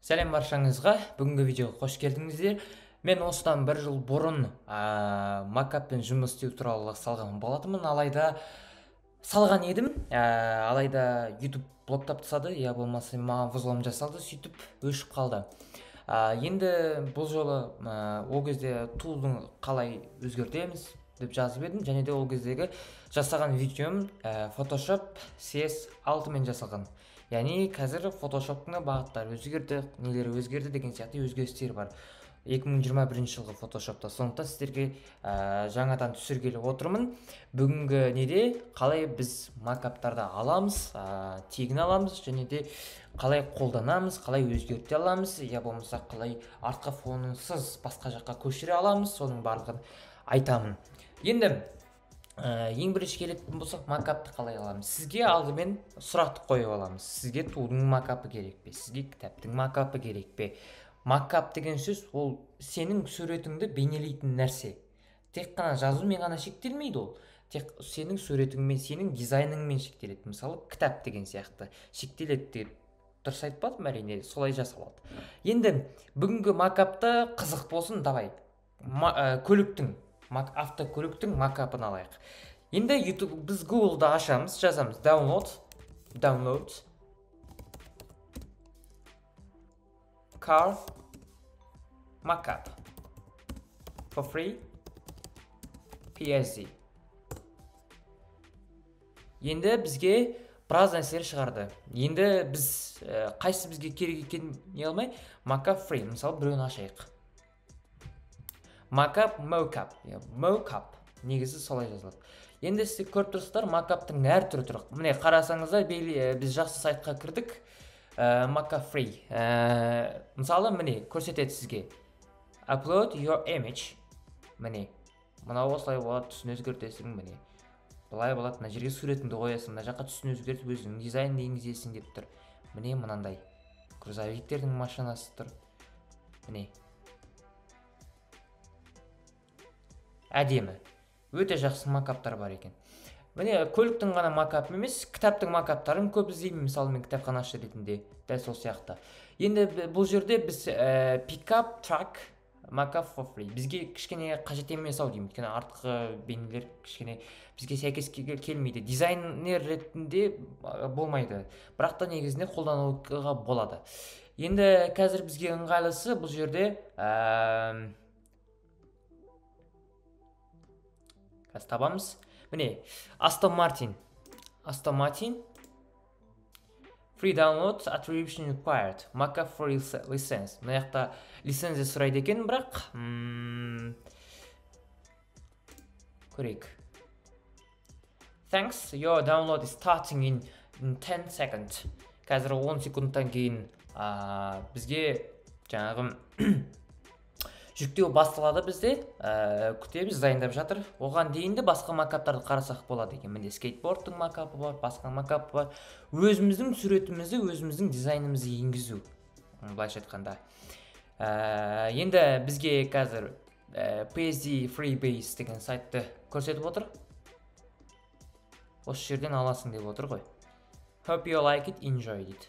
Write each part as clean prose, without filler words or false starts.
Сәлем баршаңызға, бүгінгі видеоға қош келдіңіздер. Мен осыдан бір жыл бұрын макаппен жұмыс істеу туралы салған болатынмын, салған едім, алайда YouTube блоктап тастады, я болмаса маған взлом жасалды, сөйтіп өшіп қалды. Енді бұл жолы ол кезде тулдың қалай өзгертеміз деп жазып едім, және де ол кездегі жасаған видеом Photoshop CS6 мен жасалған. Яғни қазір Photoshop'ның бағыттары өзгерді, нелері өзгерді деген сияқты өзгерістер бар 2021 жылғы Photoshop'та. Сондықтан сіздерге жаңадан түсіргелі отырмын. Бүгінгі неде қалай біз макаптарды аламыз, тегін аламыз, және де қалай қолданамыз, қалай өзгерте аламыз, я болмаса қалай артқы фонынсыз басқа жаққа көшіре аламыз, соның барлығын айтамын. Енді ең бірінші келетін болсақ, макапты қалай аламыз? Сізге алдымен сұрақты қойып аламыз. Сізге тудың макапы керек пе? Сізге кітаптың макапы керек пе? Макап деген сөз ол сенің суретіңді бейнелейтін нәрсе. Тек қана жазумен ғана шектелмейді ол. Тек сенің суретіңмен, сенің дизайныңмен шектеледі. Мысалы, кітап деген сияқты шектеледі деп дұрыс айтпадым, әрине, солай жасалады. Енді бүгінгі макапты қызық болсын, давай автокөліктің макапын алайық. Енді біз Google-да ашамыз, жазамыз download car macap for free PSD. Енді бізге біраз нәрселер шығарды. Енді біз қайсы бізге керек екенін не алмай, macap free, мысалы біреуін ашайық. Макап, мокап, негізі солай жазылады. Енді сіз көріп тұрсыздар, макаптың әр түрі тұр. Міне қарасаңыздар, біз жақсы сайтқа кірдік, макап free. Мысалы, міне көрсетеді сізге. Upload your image. Міне, мынау осылай болады, түсін өзгертесің, міне. Бұлай болады, мына жерге суретіңді қоясың, мына жаққа түсін өзгертіп, өзіңнің дизайнды енгізесің деп тұр. Міне мынандай. Грузовиктердің машинасы тұр. Міне. Әдемі. Өте жақсы макаптар бар екен. Міне көліктің ғана макап емес, кітаптың макаптарын көп іздеймін, мысалы мен кітапханашы ретінде, дәл сол сияқты. Енді бұл жерде біз pickup truck макап for free. Бізге кішкене қажет емес ау деймін, өйткені артқы бейнелер кішкене бізге сәйкес келмейді. Дизайнер ретінде болмайды. Бірақ та негізінде қолдануға болады. Енді қазір бізге ыңғайлысы бұл жерде табамыз. Міне, Aston Martin free download attribution required macap for license. Мына жақта лицензия сұрайды екен, бірақ көрейік. Thanks, your download is starting in 10 seconds. Қазір 10 секундтан кейін бізге жаңағы жүктеу басталады бізде, күтеміз, дайындап жатыр. Оған дейінді басқа макаптарды қарасақ болады екен. Міне скейтбордтың макапы бар, басқа макапы бар. Өзіміздің суретімізді, өзіміздің дизайнымызды енгізу. Былайша айтқанда. Енді бізге қазір PSD Freebase деген сайтты көрсетіп отыр. Осы жерден аласың деп отыр ғой. Hope you like it, enjoyed it.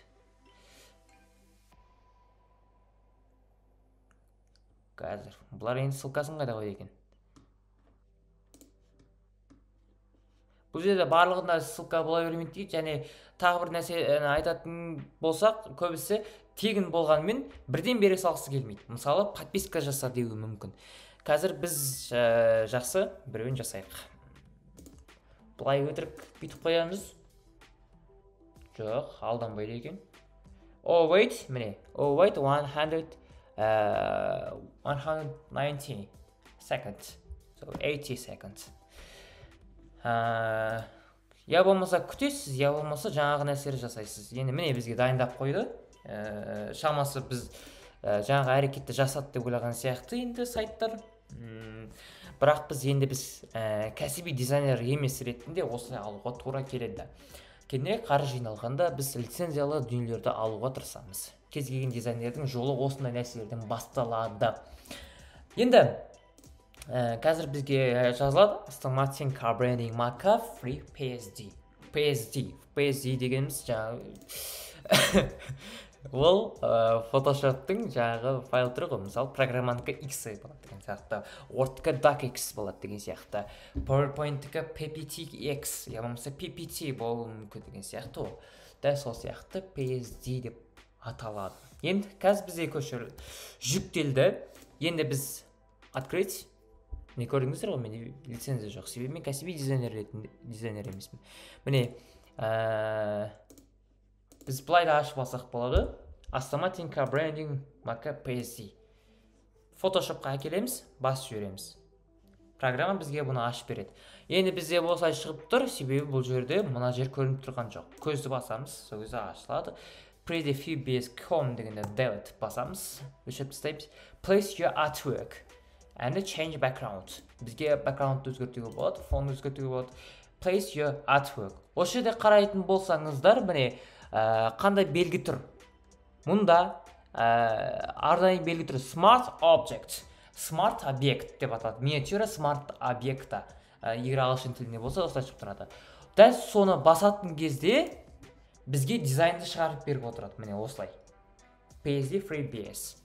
Қазір. Бұлар енді ссылкасын қайда қойды екен. Бұл жерде барлығында ссылка бола бермейді дейді, және тағы бір нәрсе айтатын болсақ, көбісі тегін болғанмен бірден бере салғысы келмейді. Мысалы, подписка жаса деуі мүмкін. Қазір біз жақсы біреуін жасайық. Бұлай өтірік бүйтіп қоямыз. Жоқ, алданбайды екен. Oh wait, міне. Oh wait, 190 seconds, so 80 seconds. Я болмаса күтесіз, я болмаса жаңағы нәрселер жасайсыз. Енді міне бізге дайындап қойды. Шамасы біз жаңағы әрекетті жасады деп ойлаған сияқты енді сайттар. Бірақ біз кәсіби дизайнер емес ретінде осылай алуға тура келеді. Кенерек қаржы жиналғанда біз лицензиялы дүниелерді алуға тырысамыз. Кез келген дизайнердің жолы осындай нәрселерден басталады. Енді қазір бізге жазылады Aston Martin Car Branding Macap Free PSD. PSD дегеніміз жаңағы Ол Photoshop'тың жаңағы файл түрі ғой. Мысалы, программанікі X болады деген сияқты, Word'ка docx болады деген сияқты, PowerPoint'ка PPTX, я болмаса PPT болуы мүмкін деген сияқты ғой. Дәл сол сияқты PSD деп аталады. Енді қазір бізде көшір жүктелді. Енді біз открыть. Не көрдіңіздер ғой, менде лицензия жоқ, себебі мен кәсіби дизайнер емеспін. Міне, біз былай да ашып алсақ болады. Автоматика брендинг мака PSD. Photoshop'қа әкелеміз, басып жібереміз. Программа бізге бұны ашып береді. Енді бізде болса шығып тұр, себебі бұл жерде мына жер көрініп тұрған жоқ. Көзді басамыз, сол кезде ашылады. Preview base.com дегенде delete басамыз, өшіріп тастаймыз. Place your artwork and change background. Бізге background өзгертуге болады, фон өзгертуге болады. Place your artwork. Осы жерде қарайтын болсаңыздар, міне қандай белгі тұр. Мұнда арнайы белгі тұр. Smart object, smart object деп аталады. Миниатюра smart объекта. Егер ағылшын тілінде болса, осылай шығып тұрады. Дәл соны басатын кезде бізге дизайнды шығарып беріп отырады. Міне осылай. PSD FreeBS.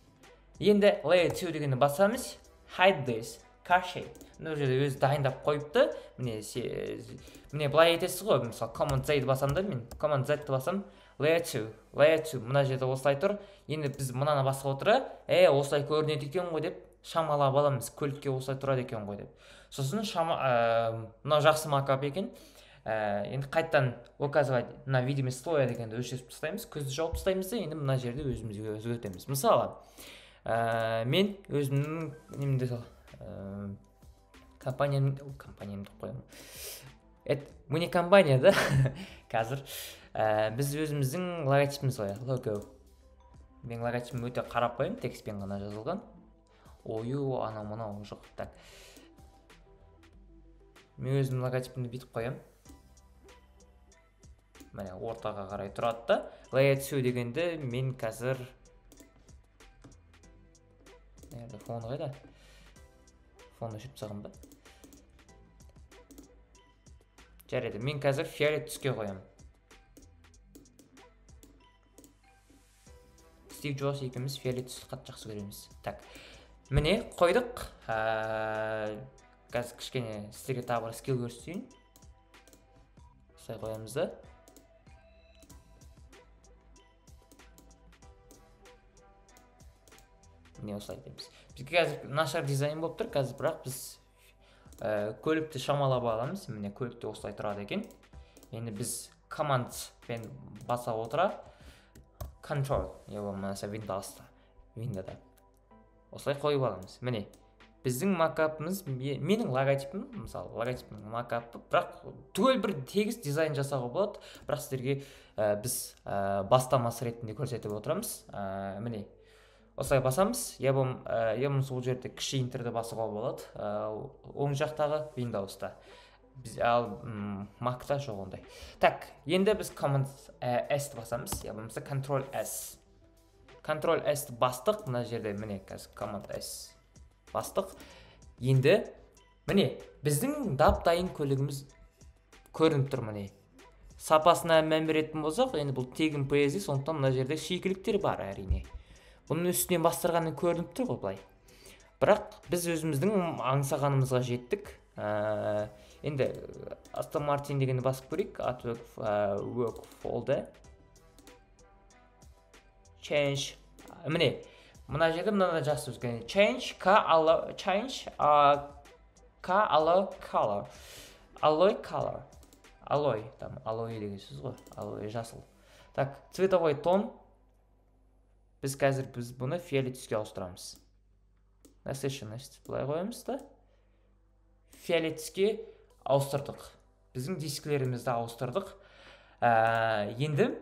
Енді Layer 2 дегенді басамыз. Hide this, cache. Бұл жерде өзі дайындап қойыпты. Міне былай етесіз ғой. Мысалы, Command Z басам да мен. Command Z басам. Layer 2. Мына жерде осылай тұр. Енді біз мұнаны басып отыра, осылай көрінеді екен ғой деп шамалап аламыз. Көлікке осылай тұрады екен ғой деп. Сосын мына жақсы макап екен. Енді қайттан указывать на видимость слоя дегенді өшіріп тастаймыз. Көзді жауып тастаймыз да, енді мына жерде өзімізге өзгертеміз. Мысалы, мен өзімнің немді компаниямды қоямын. Міне компанияда қазір біз өзіміздің логотипіміз қояйық. Лого. Мен логотипім өте қарапайым, текстпен ғана жазылған. Ойу, анау-мынау жоқ. Так. Мен өзімнің логотипімді бүйтіп қоямын. Міне ортаға қарай тұрады да. Layer 2 дегенде мен қазір фон қайда? Фон өшіріп тастағам ба? Жарайды, мен қазір фиолет түске қоямын. Стив Джобс екеуміз фиолет түсті қатты жақсы көреміз. Так. Міне қойдық. Қазір кішкене сіздерге тағы бір скилл көрсетейін. Осылай қоямыз да. Міне осылай дейміз. Бізге қазір нашар дизайн болып тұр, қазір бірақ біз көлікті шамалап аламыз. Міне көлікті осылай тұрады екен. Енді біз командпен баса отыра control, я болмаса Windows'та осылай қойып аламыз. Міне біздің макапымыз, менің логотипім, мысалы логотиптің макапы, бірақ түгел бір тегіс дизайн жасауға болады, бірақ сіздерге біз бастамасы ретінде көрсетіп отырамыз. Міне осылай басамыз, я болмаса ол жерде кіші интерді басуға болады, оң жақтағы Windows'та. Ал Mac'та жоқ ондай. Так, енді біз Command S басамыз, я болмаса Control S. Control S бастық, мына жерде міне қазір Command S бастық. Енді міне біздің дап-дайын көлігіміз көрініп тұр. Міне сапасына мән беретін болсақ, енді бұл тегін PSD, сондықтан мына жерде шикіліктер бар әрине. Бұның үстінен бастырғаны көрініп тұр ғой былай. Бірақ біз өзіміздің аңсағанымызға жеттік. Енді Aston Martin дегенді басып көрейік. Artwork folder. Change. Міне мына жерде мынада жақсы өзгерген. Change color. Alloy, там alloy деген сөз ғой. Alloy жасыл. Так, цветовой тон. Біз қазір бұны фиолет түске ауыстырамыз. Насыщенность былай қоямыз да. Фиолет түске ауыстырдық. Біздің дисклерімізді ауыстырдық. Енді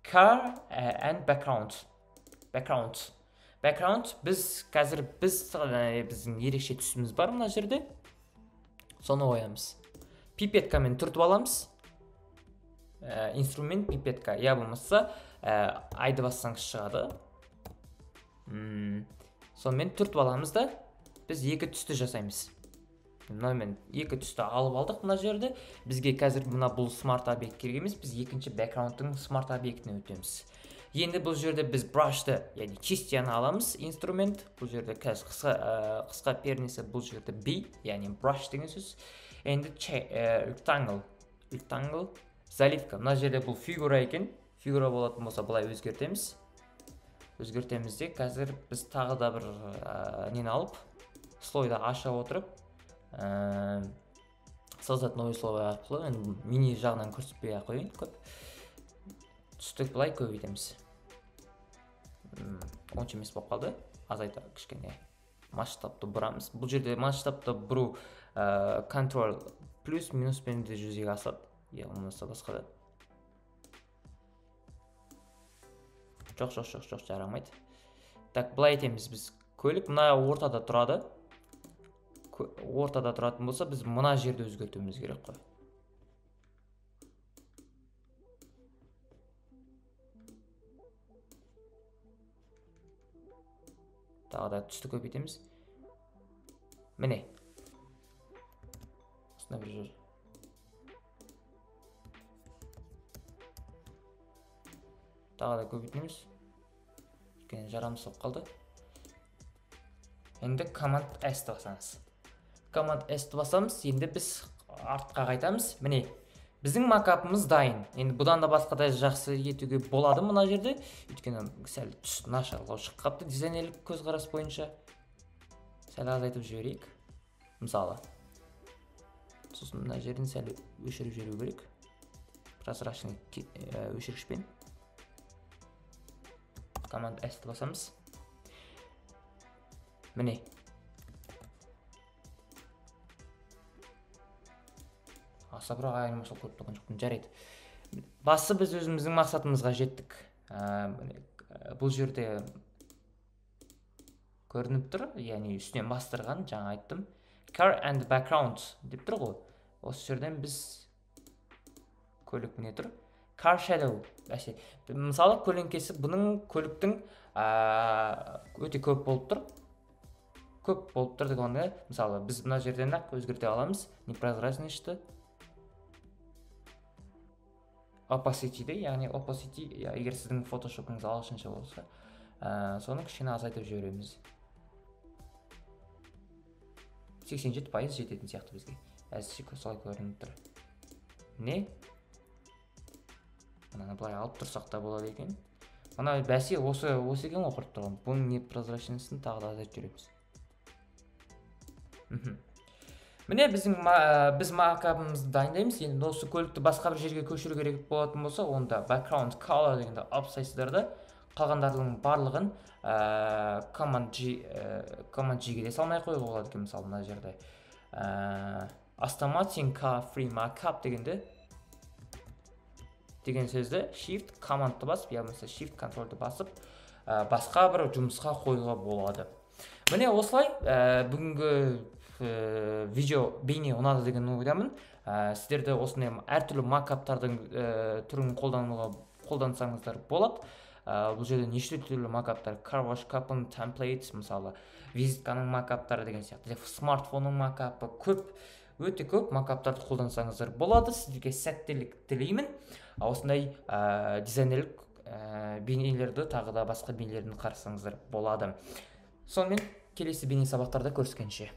car and background. Background біз қазір біздің ерекше түсіміз бар мына жерде. Соны қоямыз. Пипеткамен түртіп аламыз. Инструмент пипетка. Я болмаса айды бассаңыз шығады. Сонымен түртіп аламыз да біз екі түсті жасаймыз. Мынамен екі түсті алып алдық мына жерде. Бізге қазір бұл смарт объект керек емес, біз екінші бэкграундтың смарт объектіне өтеміз. Енді бұл жерде біз брашты, яғни кистяны аламыз, инструмент. Бұл жерде қысқа пернесі, бұл жерде B, яғни brush деген сөз. Енді rectangle, заливка. Мына жерде бұл фигура екен. Фигура болатын болса, былай өзгертеміз. Өзгертемізде, қазір біз тағы да бір нені алып, слойды аша отырып, создать новый слой арқылы, мини жағынан көрсетпей қойын көп. Түстік былай көбейтеміз. Онша емес болып қалды. Азайта кішкене масштабты бұрамыз. Бұл жерде масштабты бұру контрол плюс минуспен де жүзеге асады. Болмаса басқа да. Жоқ, жарамайды. Так, былай етеміз біз. Көлік мына ортада тұрады. Ортада тұратын болса, біз мына жерді өзгертуіміз керек қой. Тағы да түсті көбейтеміз. Міне. Осында бір жер. Тағы да көбейтеміз. Жарамыз соқ қалды. Енді Command S-ті басамыз. Command S-ті басамыз. Енді біз артқа қайтамыз. Міне, біздің макапымыз дайын. Енді бұдан да басқа да жақсы етуге болады мұна жерде. Өйткені сәл түс нашарлау шығып қапты дизайнерлік көзқарас бойынша. Сәл азайтып жіберейік. Мысалы. Сосын мына жерден сәл өшіріп жіберу керек. Прозрачный өшіргішпен. Command S-ті басамыз. Міне. Аса бірақ айырмашылық көп тұрған жоқпын, жарайды. Басы біз өзіміздің мақсатымызға жеттік. Бұл жерде көрініп тұр, яғни үстінен бастырған, жаңа айттым. Car and background деп тұр ғой. Осы жерден біз көлік міне тұр. Car shadow. Мысалы, көлеңкесі бұның көліктің өте көп болып тұр. Көп болып тұр дегенде, мысалы, біз мына жерден ақ өзгерте аламыз. Непрозрачныйшті. Opacity-ді, яғни opacity, егер сіздің фотошопыңыз ағылшынша болса, соны кішкене азайтып жібереміз. 87% жететін сияқты бізге. Әзірше солай көрініп тұр. Не? Мынаны былай алып тұрсақ та болады екен. Мына бәсе осы екен оқырып тұрған. Бұның непрозрачныйсын тағы да азайтып жүреміз. Міне біз макапымызды дайындаймыз. Енді осы көлікті басқа бір жерге көшіру керек болатын болса, онда background color дегенде алып тастайсыздар да, қалғандардың барлығын Command G-ге де салмай қоюға болады екен, мысалы мына жерде. Automatic free markup деген сөзді Shift Command-ты басып, яғни Shift Control-ды басып, басқа бір жұмысқа қоюға болады. Міне осылай бүгінгі видео бейне ұнады деген ойдамын. Сіздерді осындай әртүрлі макаптардың түрін қолдансаңыздар болады. Бұл жерде неше түрлі макаптар, car wash cup-ын, template, мысалы визитканың макаптары деген сияқты, смартфонның макапы көп, өте көп макаптарды қолдансаңыздар болады. Сіздерге сәттілік тілеймін. Осындай дизайнерлік бейнелерді, тағы да басқа бейнелерді қарасаңыздар болады. Сонымен келесі бейне сабақтарда көріскенше.